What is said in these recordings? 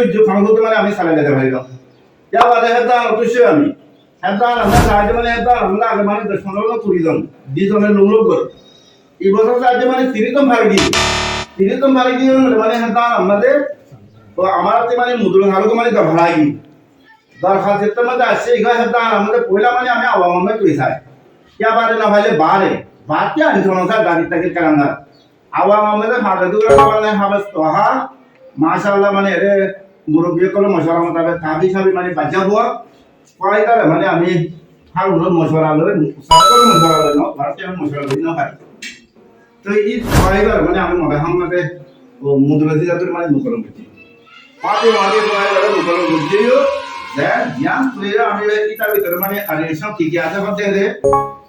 হচ্ছে ফাংশন হতে মানে আমি সালাই দিতে পারি না ইয়া বাদে হেদা অবশ্য আমি হেদা আমরা সাহায্য মানে হেদা আমরা আগে মানে 10-15 জন 20 জনের লোক করে এই বছর সাহায্য মানে 30 জন ভাগ দিয়ে 30 জন ভাগ দিয়ে মানে হেদা আমাদের তো আমার মানে মুদ্রা হালকে মানে ভাড়াই দরখাস্তের মধ্যে আসছে এগুলো হেদা আমাদের পয়লা মানে আমি আওয়াম আহমেদ কইছাই ইয়া বাদে না ভাইলে বারে বাকি আনি সমস্যা গাড়ি থেকে কারাঙ্গা আওয়াম আহমেদের ভাড়া দুটো মানে হাবাস তোহা মাশাআল্লাহ মানে এরে মুরব্বী কল মশলা মোতাবেক তাবি সাবি মানে বাজা হওয়া কয়টারে মানে আমি হালুর মশলা লই সাকল মশলা লই না ভারতীয় মশলা লই না ভাই তো এই কয়টার মানে আমি মনে হামনাতে ও মুদ্রাজি জাতের মানে মুকরম করছি পাতে মানে কয়টারে মুকরম করছিও যে জ্ঞান তুই আমি এই তার ভিতরে মানে আরে সব কি আছে বলতে দে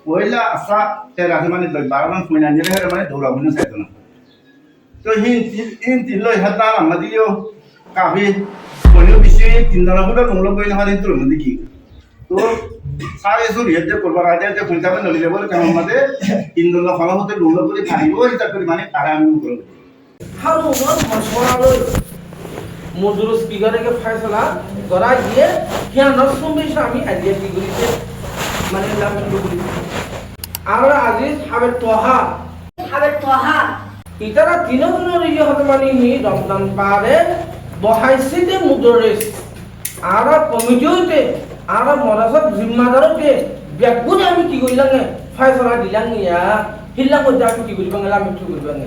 পয়লা আসা তেরা মানে 12 জন কইনা নিলে মানে দৌড়াবো না চাইতো না তো হিন তিলই হাতা আমাদিও কাবি কোনিও বিষয়ে তিনজনের মধ্যে লোক কইনা হাতে তোর মধ্যে কি তো সারে সুর হেজে করবার আগে যে কইতাবে নলিলে বলে কেমন মধ্যে তিনজন ফলো হতে লোক করে খাইবো এটা করে মানে তারা আমি করব হারু মশওয়ারা লই মজুর স্পিকারে কে ফয়সালা করা গিয়ে কিয়া নরসুমে আমি আইডিয়া কি করিতে মানে লাভ করি আর আজিজ হাবে তোহা ইতারা দিনের ইয়ে হবে মানে নি রমজান পারে বহাইছিতে মুদরেস আর কমিটিতে আর মরাসত জিম্মাদারকে ব্যাগুনে আমি কি কইলাম ফয়সালা দিলাম ইয়া হিল্লা কইতে আমি কি করিবাঙ্গলা আমি কি করিবাঙ্গা